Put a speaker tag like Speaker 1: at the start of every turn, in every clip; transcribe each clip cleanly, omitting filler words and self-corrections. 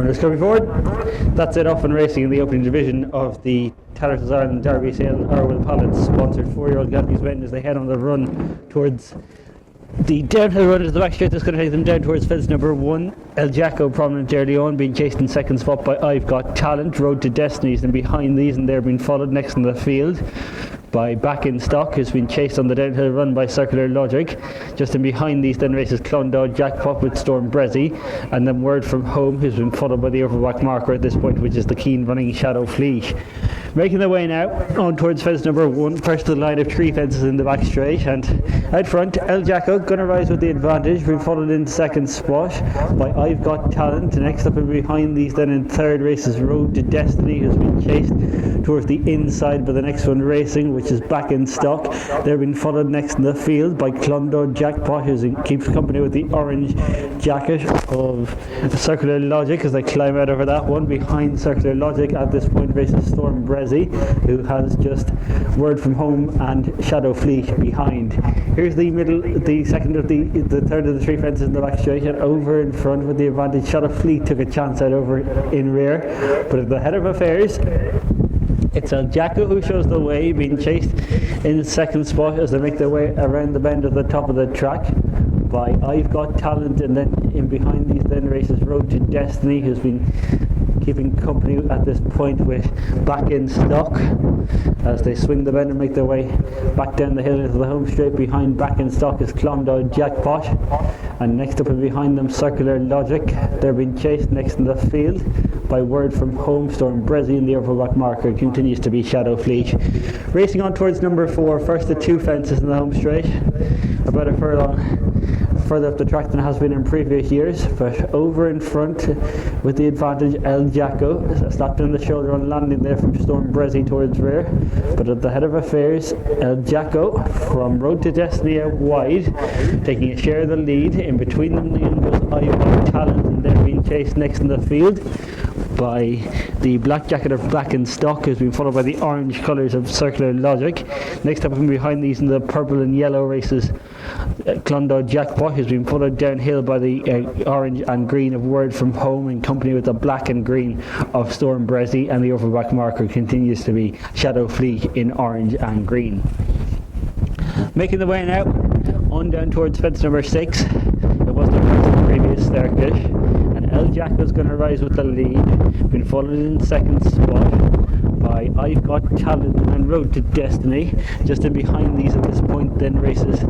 Speaker 1: Runners coming forward. That's it, off and racing in the opening division of the Tattersalls Derby Sale. IRE Wel Pallets sponsored 4yo Geldings Maiden as they head on the run towards the downhill run to the back straight. That's going to take them down towards fence number 1. El Jacko, prominent early on, being chased in second spot by I've Got Talent. Road to Destinies, and behind these, and they're being followed next in the field by Back in Stock, who's been chased on the downhill run by Circular Logic. Just in behind these then races Clondalk Jackpot with Storm Brezzy, and then Word from Home, who's been followed by the overback marker at this point, which is the keen running Shadow Fleet. Making their way now on towards fence number 1, first to the line of 3 fences in the back straight, and out front El Jacko gonna rise with the advantage, being followed in second spot by I've Got Talent. Next up and behind these then in third races Road to Destiny, who's been chased towards the inside by the next one racing, which is Back in Stock. They're being followed next in the field by Clondalk Jackpot, who keeps company with the orange jacket of Circular Logic as they climb out over that one. Behind Circular Logic at this point races Storm Brezzy, who has just Word from Home and Shadow Fleet behind. Here's the middle, the second of the third of the 3 fences in the back straight, and over in front with the advantage. Shadow Fleet took a chance out over in rear, but at the head of affairs it's El Jacko who shows the way, being chased in second spot as they make their way around the bend at the top of the track by I've Got Talent, and then in behind these then races Road to Destiny, who's been keeping company at this point with Back in Stock as they swing the bend and make their way back down the hill into the home straight. Behind Back in Stock is Clondalk Jackpot, and next up and behind them Circular Logic. They're being chased next in the field by Word from Home, Storm Brezzy, and the overback marker continues to be Shadow Fleet. Racing on towards number 4, first to 2 fences in the home straight, about a furlong further up the track than it has been in previous years, but over in front with the advantage El Jacko, slapped in the shoulder on landing there from Storm Brezzy towards rear, but at the head of affairs El Jacko from Road to Destiny out wide, taking a share of the lead. In between them goes I've Got Talent, and they're being chased next in the field by the black jacket of Back in Stock, who's been followed by the orange colours of Circular Logic. Next up and behind these in the purple and yellow races Clondalk Jackpot, who's been followed downhill by the orange and green of Word from Home, in company with the black and green of Storm Brezzy, and the overback marker continues to be Shadow Fleet in orange and green. Making the way now on down towards fence number 6. It was the first in the previous circuit, and El Jacko's going to rise with the lead, been followed in second spot by I've Got Talent and Road to Destiny. Just in behind these at this point then races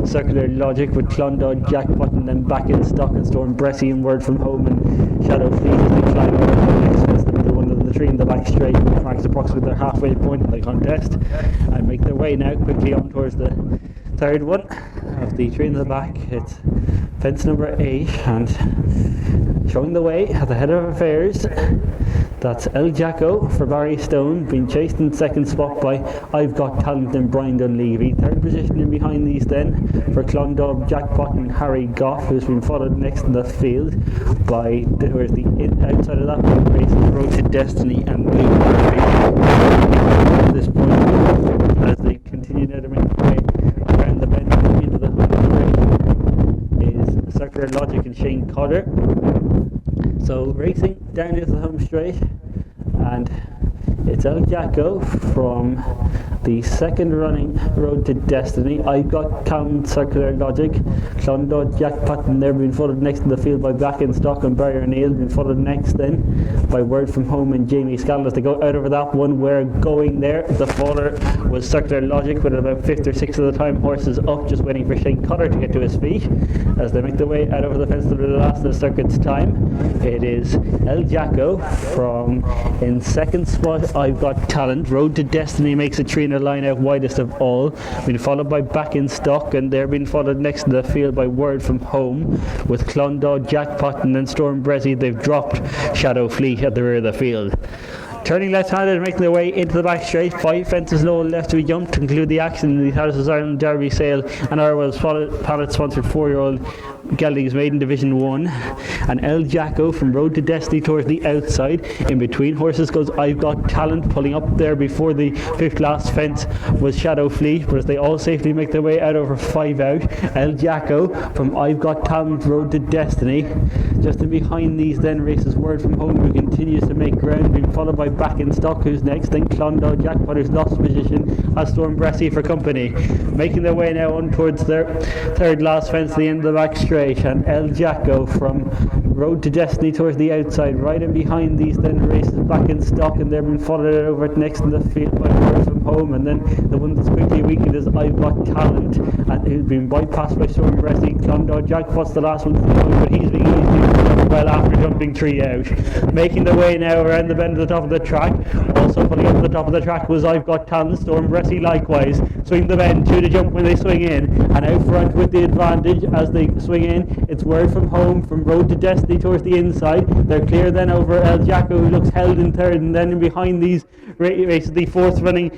Speaker 1: Circular Logic with Clondalk Jackpot, and then Back in Stock and Storm Brezzy and Word from Home and Shadow Fleet as they climb over the next fence, the middle one of the 3 in the back straight, which marks approximately their halfway point in the contest, and make their way now quickly on towards the third one of the 3 in the back. It's fence number 8, and showing the way at the head of affairs, that's El Jacko for Barry Stone, being chased in second spot by I've Got Talent and Brian Dunleavy. Third position in behind these then for Clondalk Jackpot and Harry Goff, who's been followed next in the field by where's the outside of that one race Road to Destiny and Blue Murphy. At this point, as they continue now to make their way around the bend into the home straight, is Circular Logic and Shane Cotter. So racing down into the home straight, and it's El Jacko from the second running Road to Destiny. I've Got Talent, Circular Logic, Clondalk Jackpot, and they're being followed next in the field by Back in Stock and Barry O'Neill, being followed next then by Word from Home and Jamie Scallon. As they go out over that one, we're going there. The faller was Circular Logic with about 5th or 6th of the time horses up, just waiting for Shane Cotter to get to his feet as they make their way out over the fence to the last of the circuit's time. It is El Jacko from in second spot I've Got Talent. Road to Destiny makes a 3 in a line out widest of all, being followed by Back in Stock, and they're being followed next in the field by Word from Home with Clondalk Jackpot, and then Storm Brezzy. They've dropped Shadow Fleet at the rear of the field. Turning left-handed and making their way into the back straight, 5 fences low and left to be jumped to conclude the action in the Tattersalls Derby Sale and IRE Wel Pallets sponsored 4yo Geldings Maiden Division 1, and El Jacko from Road to Destiny towards the outside. In between horses goes I've Got Talent, pulling up there before the fifth last fence was Shadow Fleet, but as they all safely make their way out over 5 out, El Jacko from I've Got Talent, Road to Destiny. Just in behind these then races Word From Home, who continues to make ground, being followed by Back in Stock, who's next, then Clondalk Jackpot, who's lost position, has Storm Bressie for company. Making their way now on towards their third last fence, the end of the back straight, and El Jacko from Road to Destiny towards the outside. Right in behind these then races Back in Stock, and they're being followed over next in the field by Word From Home, and then the one that's quickly weakened is I've Got Talent, and who's been bypassed by Storm Bressie. Clondalk Jackpot's the last one to the point, but he's being easily well after jumping 3 out. Making their way now around the bend at the top of the track. Also pulling up to the top of the track was I've Got Talent. Storm Bressie likewise swing the bend to the jump when they swing in, and out front with the advantage as they swing in, it's Word From Home from Road to Destiny towards the inside. They're clear then over El Jacko, who looks held in third, and then in behind these races the fourth running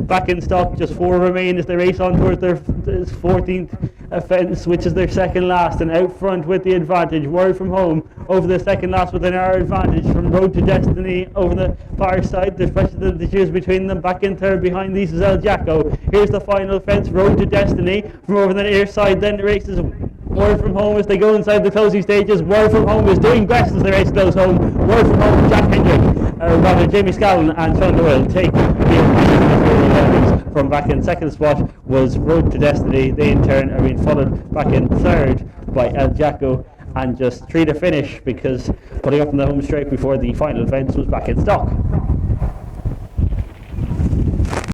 Speaker 1: Back in Stock. Just 4 remain as they race on towards their 14th fence, which is their second last, and out front with the advantage Word From Home over the second last with an hour advantage from Road to Destiny over the far side. There's pressure the cheers between them. Back in third behind these is El Jacko. Here's the final fence, Road to Destiny from over the near side. Then the races Word From Home as they go inside the closing stages. Word From Home is doing best as the race goes home. Word From Home, Jack Hendrick, rather Jamie Scallon and Sean Doyle take the from back in second spot was Road to Destiny. They in turn are being followed back in third by El Jacko, and just 3 to finish because putting up in the home straight before the final fence was Back in Stock.